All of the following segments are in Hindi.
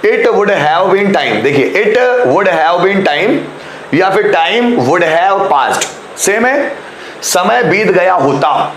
It would have been time, देखिए it would have been time या फिर time would have passed, same है। समय बीत गया होता,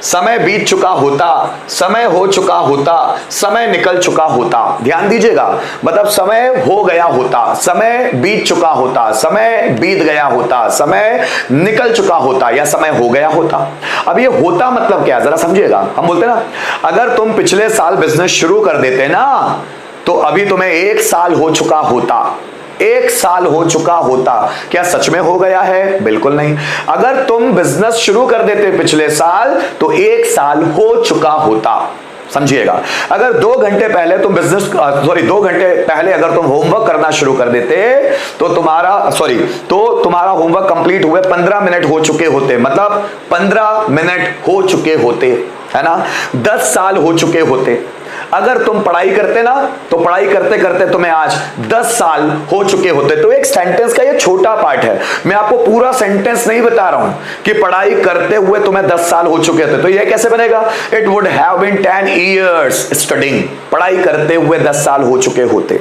समय बीत चुका होता, समय हो चुका होता, समय निकल चुका होता। ध्यान दीजिएगा, मतलब समय हो गया होता, समय बीत चुका होता, समय बीत गया होता, समय निकल चुका होता या समय हो गया होता। अब ये होता मतलब क्या, जरा समझिएगा। हम बोलते ना, अगर तुम पिछले साल बिजनेस शुरू कर देते ना तो अभी तुम्हें 1 साल हो चुका होता, 1 साल हो चुका होता। क्या सच में हो गया है? बिल्कुल नहीं। अगर तुम बिजनेस शुरू कर देते पिछले साल तो 1 साल हो चुका होता। समझिएगा, अगर 2 घंटे पहले तुम 2 घंटे पहले अगर तुम होमवर्क करना शुरू कर देते तो तुम्हारा होमवर्क कंप्लीट हुए 15 मिनट हो चुके होते, मतलब 15 मिनट हो चुके होते, है ना। 10 साल हो चुके होते। अगर तुम पढ़ाई करते ना तो पढ़ाई करते करते तुम्हें आज 10 साल हो चुके होते। तो एक सेंटेंस का ये छोटा पार्ट है, मैं आपको पूरा सेंटेंस नहीं बता रहा हूं कि पढ़ाई करते हुए तुम्हें 10 साल हो चुके थे। तो ये कैसे बनेगा? It would have been 10 years studying, पढ़ाई करते हुए 10 साल हो चुके होते।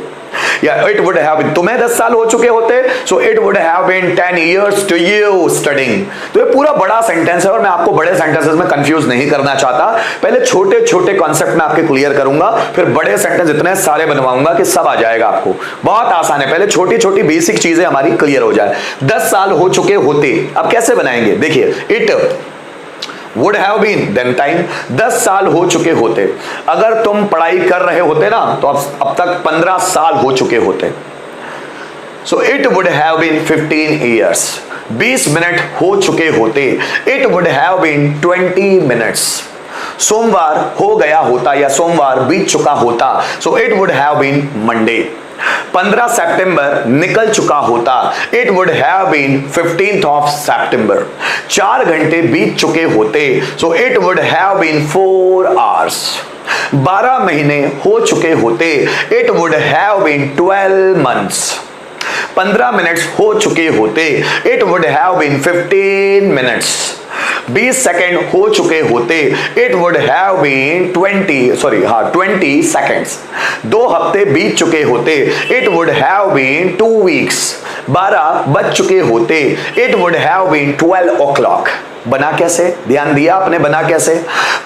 या इट वुड हैव बीन, तुम्हें 10 साल हो चुके होते, so it would have been 10 years to you studying. तो ये पूरा बड़ा सेंटेंस है और मैं आपको बड़े सेंटेंसेस में कंफ्यूज नहीं करना चाहता। पहले छोटे छोटे कॉन्सेप्ट में आपके क्लियर करूंगा, फिर बड़े सेंटेंस इतने सारे बनवाऊंगा कि सब आ जाएगा आपको। बहुत आसान है, पहले छोटी छोटी बेसिक चीजें हमारी क्लियर हो जाए। 10 साल हो चुके होते, अब कैसे बनाएंगे? देखिए, it would have been then time, 10 साल हो चुके होते। अगर तुम पढ़ाई कर रहे होते ना तो अब तक 15 साल हो चुके होते। So it would have been 15 years, 20 minute हो चुके होते। It would have been 20 minutes। सोमवार हो गया होता या सोमवार बीत चुका होता, so it would have been Monday. 15 सितंबर निकल चुका होता, it would have been 15th of September। 4 घंटे बीत चुके होते, so it would have been 4 hours। 12 महीने हो चुके होते, it would have been 12 months। 15 minutes हो चुके होते, it would have been 15 minutes। 20 second हो चुके होते, it would have been 20 seconds। 2 हफ्ते बीत चुके होते, it would have been 2 weeks। 12 बज चुके होते, it would have been 12 o'clock। बना कैसे? ध्यान दिया आपने, बना कैसे?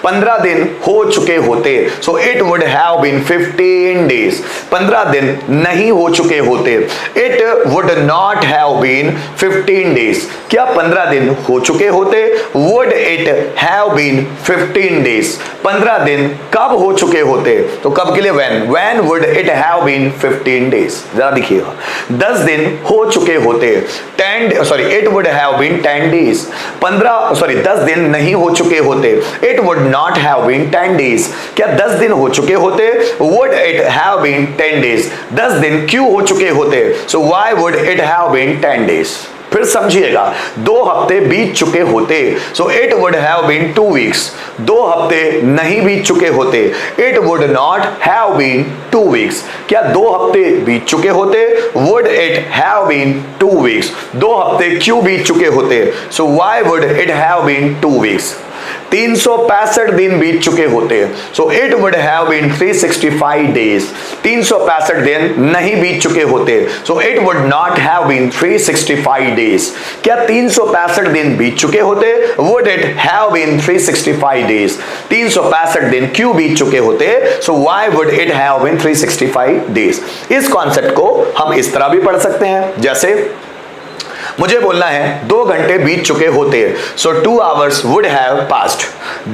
15 दिन हो चुके होते, so it would have been 15 days। 15 दिन नहीं हो चुके होते, it would not have been 15 days। क्या 15 दिन हो चुके होते? Would it have been 15 days। 15 दिन कब हो चुके होते? तो कब के लिए when would it have been 15 days। जरा देखिएगा, 10 दिन हो चुके होते, it would have been 10 days। 10 दिन नहीं हो चुके होते, it would not have been 10 days। क्या 10 दिन हो चुके होते? would it have been 10 days। 10 दिन क्यों हो चुके होते? so why would it have been 10 days। फिर समझिएगा, 2 हफ्ते बीत चुके होते, so it would have been 2 weeks। 2 हफ्ते नहीं बीत चुके होते, it would not have been 2 weeks। क्या 2 हफ्ते बीत चुके होते? Would it have been 2 weeks। 2 हफ्ते क्यों बीत चुके होते? So why would it have been 2 weeks। 365 दिन बीत चुके होते, so it would have been 365 days। 365 दिन नहीं बीत चुके होते, so it would not have been 365 days। क्या 365 दिन बीत चुके होते? Would it have been 365 days। 365 दिन क्यों बीत चुके होते? So why would it have been 365 days। इस कॉन्सेप्ट को हम इस तरह भी पढ़ सकते हैं, जैसे मुझे बोलना है 2 घंटे बीत चुके होते, सो 2 hours वुड हैव पास्ड।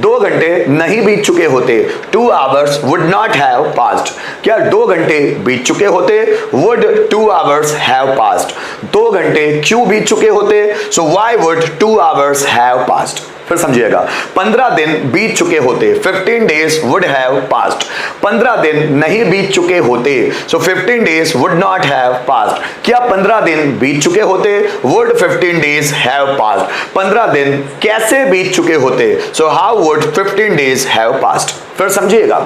2 घंटे नहीं बीत चुके होते, 2 hours would not have passed. क्या 2 घंटे बीत चुके होते? Would 2 hours have passed. 2 घंटे क्यों बीत चुके होते? So why would 2 hours have passed. फिर समझिएगा, 15 दिन बीत चुके होते, 15 days वुड हैव पास्ड। 15 दिन नहीं बीत चुके होते, सो 15 days would not have passed. क्या 15 दिन बीत चुके होते? Would 15 days have passed. 15 दिन कैसे बीत चुके होते? So how would 15 days have passed. फिर समझिएगा,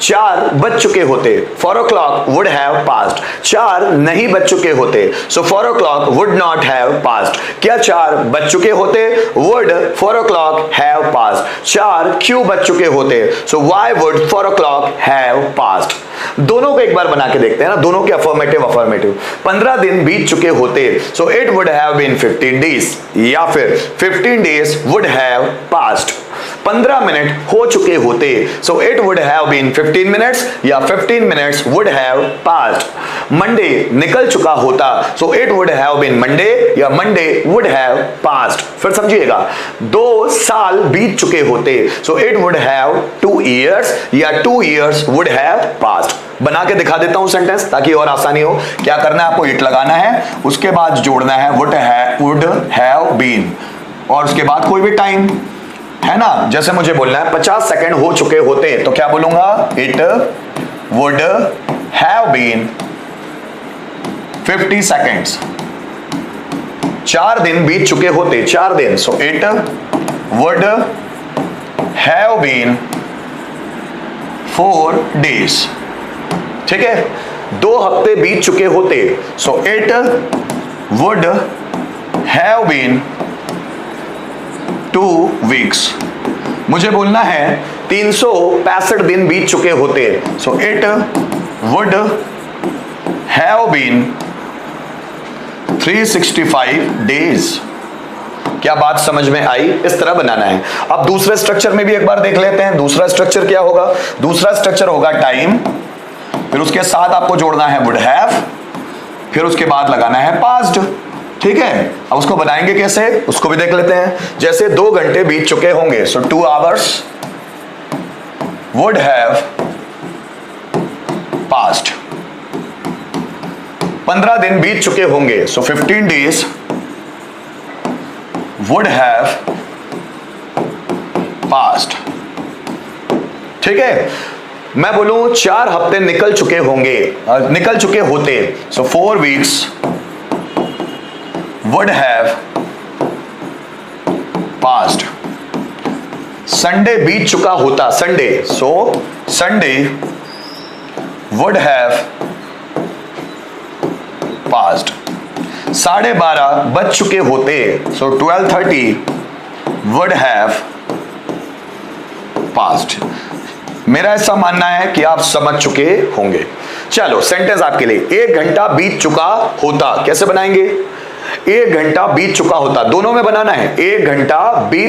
4 बज चुके होते, 4 o'clock वुड हैव पास्ड। 4 नहीं बज चुके होते, सो 4 o'clock would not have passed. क्या 4 बज चुके होते? Would 4 o'clock o'clock have passed, 4 क्यों बज चुके होते, so why would 4 o'clock have passed। दोनों को एक बार बना के देखते हैं ना, दोनों के अफर्मेटिव। 15 दिन बीत चुके होते, so it would have been 15 days, या फिर 15 days would have passed। 15 minute हो चुके होते, so it would have been 15 minutes, या 15 minutes would have passed। Monday निकल चुका होता, so it would have been Monday, या Monday would have passed। फिर समझिएगा, 2 साल बीत चुके होते, so it would have 2 years, या 2 years would have passed। बना के दिखा देता हूं सेंटेंस ताकि और आसानी हो। क्या करना है आपको, इट लगाना है, उसके बाद जोड़ना है would have been, और उसके बाद कोई भी टाइम है ना। जैसे मुझे बोलना है 50 सेकंड हो चुके होते, तो क्या बोलूंगा, it would have been 50 seconds. 4 दिन बीत चुके होते, 4 दिन, so it would have been 4 days। ठीक है, 2 हफ्ते बीत चुके होते, so it would have been 2 weeks। मुझे बोलना है 365 दिन बीत चुके होते, so it would have been 365 days। क्या बात समझ में आई, इस तरह बनाना है। अब दूसरे स्ट्रक्चर में भी एक बार देख लेते हैं। दूसरा स्ट्रक्चर क्या होगा, दूसरा स्ट्रक्चर होगा टाइम, फिर उसके साथ आपको जोड़ना है वुड हैव, फिर उसके बाद लगाना है पास्ट। ठीक है, अब उसको बनाएंगे कैसे, उसको भी देख लेते हैं। जैसे 2 घंटे बीत चुके होंगे, सो 2 hours would have passed। 15 दिन बीत चुके होंगे, सो 15 days would have passed। ठीक है, मैं बोलूं 4 हफ्ते निकल चुके होंगे, निकल चुके होते, सो 4 weeks would have passed। Sunday बीत चुका होता, Sunday, so Sunday would have passed। 12:30 बज चुके होते, सो 12:30 would have passed। मेरा ऐसा मानना है कि आप समझ चुके होंगे। चलो सेंटेंस आपके लिए, 1 घंटा बीत चुका होता, कैसे बनाएंगे, 1 घंटा बीत चुका होता, दोनों में बनाना है। 1 घंटा बीत